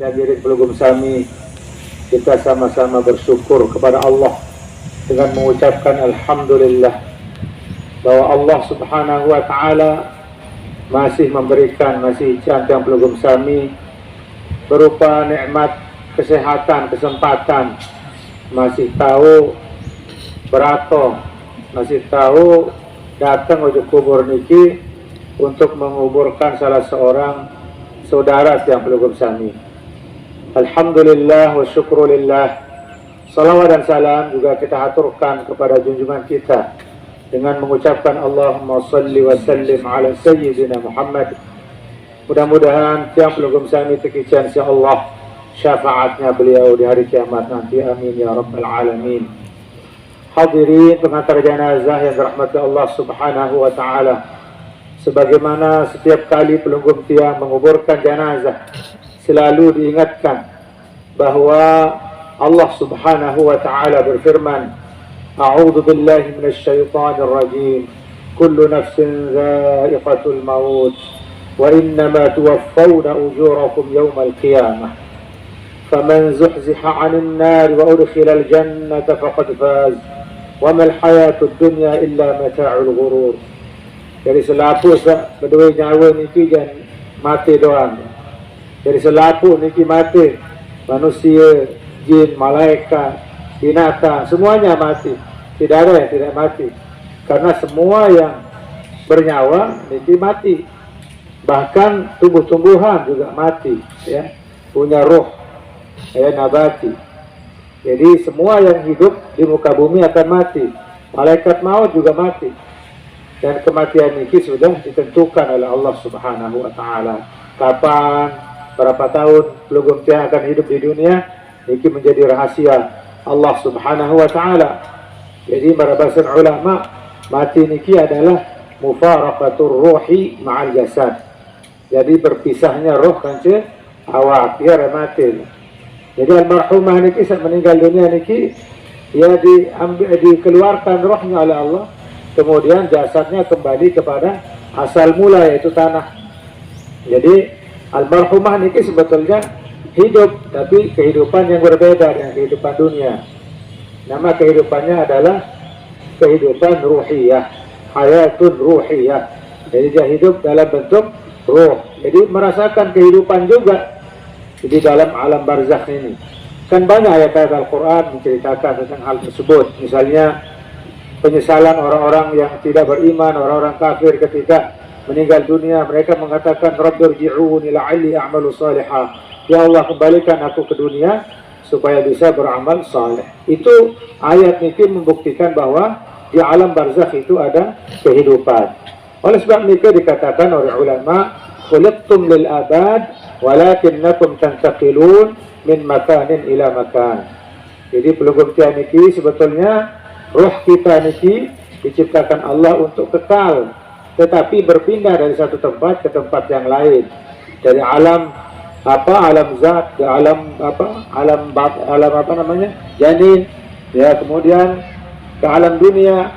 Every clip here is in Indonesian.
hadirin pelugum sami, kita sama-sama bersyukur kepada Allah dengan mengucapkan Alhamdulillah bahwa Allah subhanahu wa ta'ala masih memberikan, masih cantik pelugum sami berupa nikmat kesehatan, kesempatan, masih tahu berato, masih tahu datang ujuk kubur niki untuk menguburkan salah seorang saudara yang pelugum sami. Alhamdulillah wa syukrulillah. Salawat dan salam juga kita aturkan kepada junjungan kita dengan mengucapkan Allahumma salli wa sallim ala sayyidina Muhammad. Mudah-mudahan tiang pelugum sami tekician si Allah syafaatnya beliau di hari kiamat nanti, amin ya rabbal alamin. Hadirin pengantar jenazah yang dirahmati Allah subhanahu wa ta'ala, sebagaimana setiap kali pelugum tiang menguburkan jenazah selalu diingatkan bahwa Allah subhanahu wa ta'ala berfirman, A'udzu billahi minasyaitonir rajim, kullu nafsin dha'iqatul maut wa innama tuwaffawna ujurakum yawmal qiyamah faman zuhziha 'anil nar wa udkhilal jannata faqad faz wa mal hayatud dunya illa mata'ul ghurur. Jadi selapu berdua nyawa niki jangan mati doang. Jadi selapu niki mati, manusia, jin, malaikat, binatang, semuanya mati. Tidak ada yang tidak mati. Karena semua yang bernyawa niki mati. Bahkan tumbuh-tumbuhan juga mati, ya. Punya roh, ya, nabati. Jadi semua yang hidup di muka bumi akan mati. Malaikat maut juga mati. Dan kematian ini sudah ditentukan oleh Allah subhanahu wa ta'ala. Kapan, berapa tahun pelugum tiang akan hidup di dunia, ini menjadi rahasia Allah subhanahu wa ta'ala. Jadi marabasan ulama, mati niki adalah mufaraqatur ruhi ma'al jasad. Jadi berpisahnya roh kanca awak, ya mati. Jadi almarhumah niki saat meninggal dunia niki, ya dikeluarkan rohnya oleh Allah. Kemudian jasadnya kembali kepada asal mula, yaitu tanah. Jadi almarhumah niki sebetulnya hidup, tapi kehidupan yang berbeda dengan kehidupan dunia. Nama kehidupannya adalah kehidupan ruhiyah, hayatun ruhiyah. Jadi dia hidup dalam bentuk ruh. Jadi merasakan kehidupan juga di dalam alam barzakh ini. Kan banyak ayat-ayat Al-Quran menceritakan tentang hal tersebut. Misalnya penyesalan orang-orang yang tidak beriman, orang-orang kafir ketika meninggal dunia, mereka mengatakan Rabbirji'uni la'alli a'malu salihah. Ya Allah, kembalikan aku ke dunia supaya bisa beramal saleh. Itu ayat ini membuktikan bahwa di alam barzakh itu ada kehidupan. Oleh sebab itu dikatakan oleh ulama, khuliqtum lil abad walakinnakum tantaqilun min makanin ila makan. Jadi pelugum tiang niki sebetulnya roh kita niki diciptakan Allah untuk kekal, tetapi berpindah dari satu tempat ke tempat yang lain. Dari alam alam zat ke alam janin, ya, kemudian ke alam dunia,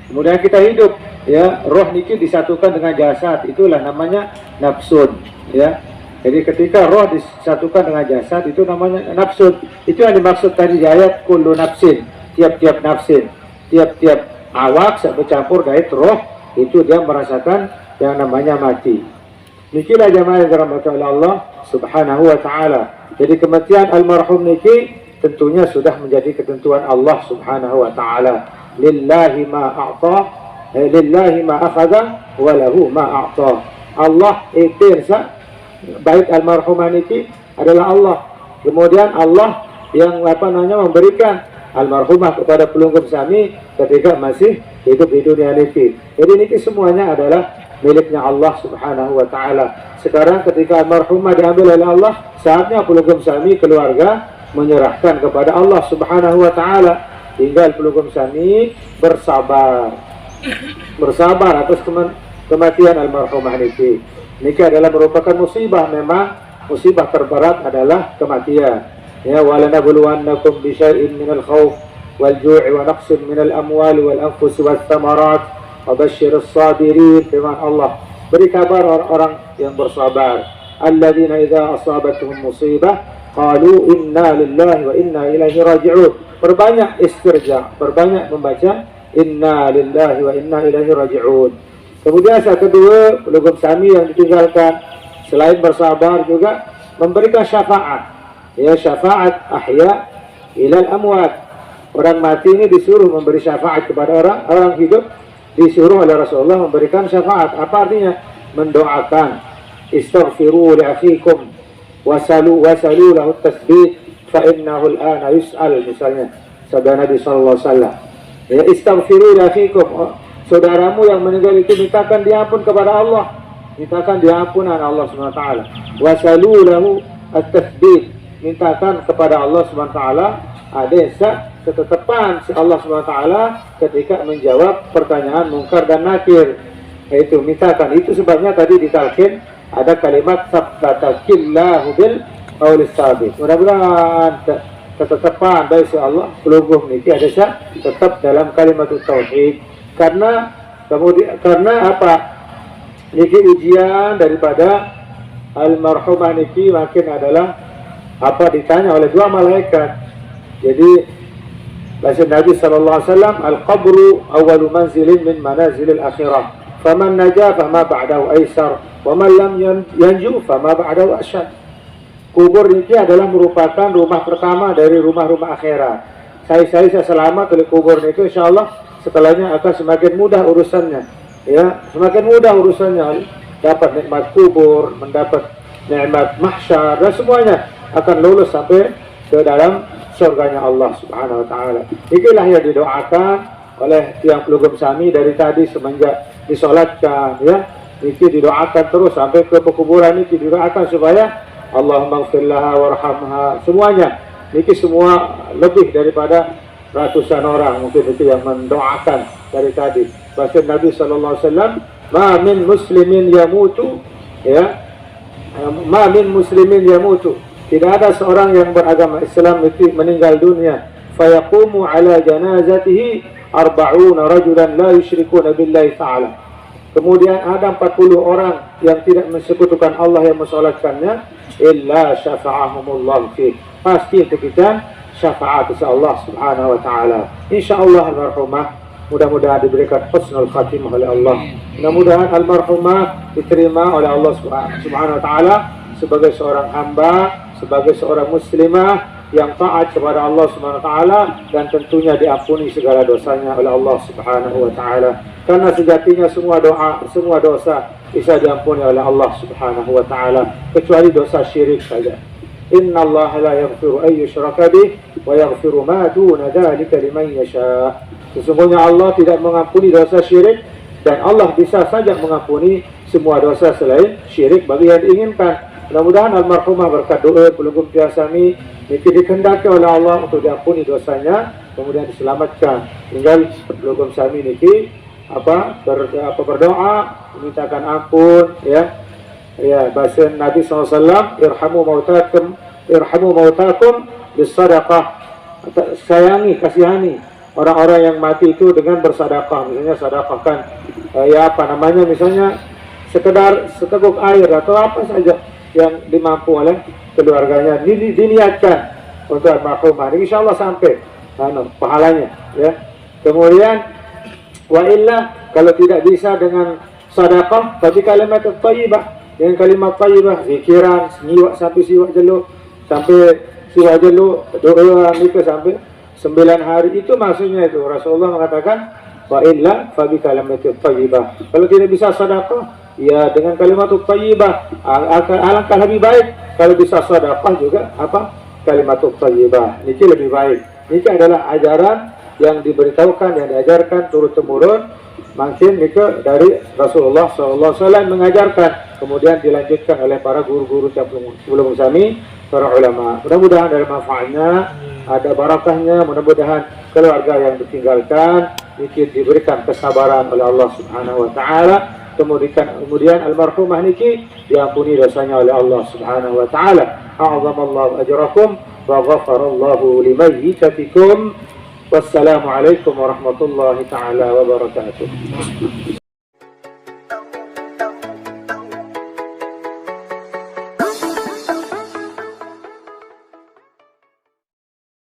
kemudian kita hidup, ya. Roh niki disatukan dengan jasad, itulah namanya nafsun, ya. Jadi ketika roh disatukan dengan jasad itu namanya nafsun. Itu yang dimaksud tadi di ayat kullu nafsin, tiap-tiap nafsin, tiap-tiap awak bercampur gaib roh, itu dia merasakan yang namanya mati. Nikilah jamaah yang dirahmati oleh Allah subhanahu wa ta'ala. Jadi kematian almarhum niki tentunya sudah menjadi ketentuan Allah subhanahu wa ta'ala. Lillahi ma a'ta, lillahi ma akhadha, wa lahu ma a'ta. Allah itirsa, baik almarhumah niki adalah Allah. Kemudian Allah yang memberikan almarhumah kepada pelugum sami ketika masih hidup di dunia niki. Jadi niki semuanya adalah miliknya Allah subhanahu wa ta'ala. Sekarang ketika almarhumah diambil oleh Allah, saatnya pelugum sami keluarga menyerahkan kepada Allah subhanahu wa ta'ala. Tinggal pelugum sami bersabar atas kematian almarhumah niki. Niki adalah merupakan musibah. Memang musibah terberat adalah kematian. Ya, walanabluwannakum bisyai'in minal khauf wal ju'i wa naqsin minal amwali wal anfusi was thamarat wa basyirus sabirin. Firman Allah, beri kabar orang-orang yang bersabar alladzina idza asabatuhum musibah qalu inna lillahi wa inna ilaihi raji'un. Perbanyak istirja, perbanyak membaca inna lillahi wa inna ilaihi raji'un. Kemudian yang kedua, pelugum sami yang ditinggalkan selain bersabar juga memberikan syafaat. Ya, syafaat ahya ilal amwat. Orang mati ini disuruh memberi syafaat kepada orang hidup, disuruh oleh Rasulullah memberikan syafaat. Apa artinya? Mendoakan, istaghfiru li akhikum wasalu lahu tasbih fa innahu al-ana yus'al, misalnya sabda Nabi sallallahu alaihi wasallam. Ya, istaghfiru li akhikum, saudaramu yang meninggal itu mintakan diampun kepada Allah, mintakan diampunan Allah Subhanahu wa taala. Wasalu lahu at-tasbih, mintakan kepada Allah Subhanahu wa taala adesa ketetapan si Allah Subhanahu wa taala ketika menjawab pertanyaan mungkar dan nakir. Itu mintakan. Itu sebabnya tadi ditalkin ada kalimat sabbatakillahu bil qaulis sabit. Mudah-mudahan ketetapan dari si Allah pelungguh niki adesa tetap dalam kalimat tauhid. Karena apa? Niki ujian daripada almarhumah niki makin adalah apa, ditanya oleh dua malaikat. Jadi bahasa Nabi sallallahu alaihi wasallam, al-qabru awwalu manzilin min manazilil akhirah. Faman naja fama ba'dahu aisar, wa man lam yanju fama ba'dahu asyad. Kubur ini adalah merupakan rumah pertama dari rumah-rumah akhirat. Saya selamat dari kubur itu, insyaallah setelahnya akan semakin mudah urusannya. Ya, semakin mudah urusannya, dapat nikmat kubur, mendapat nikmat mahsyar, dan semuanya akan lulus sampai ke dalam surganya Allah Subhanahu wa taala. Inilah yang didoakan oleh tiang pelugum sami dari tadi semenjak disolatkan, ya. Ini didoakan terus sampai ke pekuburan, ini didoakan supaya Allahumma ighfir laha warhamha, semuanya. Ini semua lebih daripada ratusan orang mungkin itu yang mendoakan dari tadi. Bahasa Nabi sallallahu alaihi wasallam, ma min muslimin yamutu, ya. Ma min muslimin yamutu. Tidak ada seorang yang beragama Islam itu meninggal dunia, fayaqumu ala janazatihi 40 rajulan la yusyrikuna billahi ta'ala. Kemudian ada 40 orang yang tidak mensekutukan Allah yang mensolatkannya, illa syafa'ahumullah fi. Pasti untuk kita syafaat Allah Subhanahu wa taala. Insyaallah almarhumah mudah-mudahan diberikan husnul khatimah oleh Allah. Mudah-mudahan almarhumah diterima oleh Allah Subhanahu wa taala sebagai seorang hamba, sebagai seorang muslimah yang taat kepada Allah Subhanahu wa taala, dan tentunya diampuni segala dosanya oleh Allah Subhanahu wa taala. Karena sejatinya semua dosa bisa diampuni oleh Allah Subhanahu wa taala kecuali dosa syirik saja. Inna Allah la yaghfiru an yushraka bih wa yaghfiru ma duna dzalika liman yasha. Sesungguhnya Allah tidak mengampuni dosa syirik, dan Allah bisa saja mengampuni semua dosa selain syirik bagi yang diinginkan. Mudah-mudahan almarhumah berkat doa pelungguh Tiasami niki dikehendaki oleh Allah untuk diampuni dosanya, kemudian diselamatkan. Tinggal pelungguh Sami niki berdoa memintakan ampun, ya. Ya, bahasa Nabi SAW, irhamu mautakum bisadaqah. Sayangi, kasihani orang-orang yang mati itu dengan bersedekah. Misalnya sedekahkan misalnya sekedar seteguk air atau apa saja yang dimampu oleh keluarganya, diniatkan untuk almarhumah. Insyaallah sampai pahalanya, ya. Kemudian wa illa, kalau tidak bisa dengan sedekah, tapi kalimat thayyibah, dengan kalimat thayyibah, zikiran, sampai siwak jelu doa nikah sampai 9 hari, itu maksudnya itu. Rasulullah mengatakan wa illa fa bi kalimat thayyibah. Kalau tidak bisa sedekah, ya dengan kalimat thayyibah. Alangkah lebih baik kalau bisa sedekah juga kalimat thayyibah. Ini lebih baik. Ini adalah ajaran yang diberitahukan, yang diajarkan turun-temurun, makin itu dari Rasulullah SAW mengajarkan, kemudian dilanjutkan oleh para guru-guru sebelum kami, para ulama. Mudah-mudahan ada manfaatnya, ada barakahnya. Mudah-mudahan keluarga yang ditinggalkan niki diberikan kesabaran oleh Allah Subhanahu wa taala. Kemudian almarhumah niki diampuni dosanya oleh Allah Subhanahu wa taala. A'zamallahu ajrakum wa ghafarallahu limayyitatikum. Wassalamualaikum warahmatullahi taala wabarakatuh.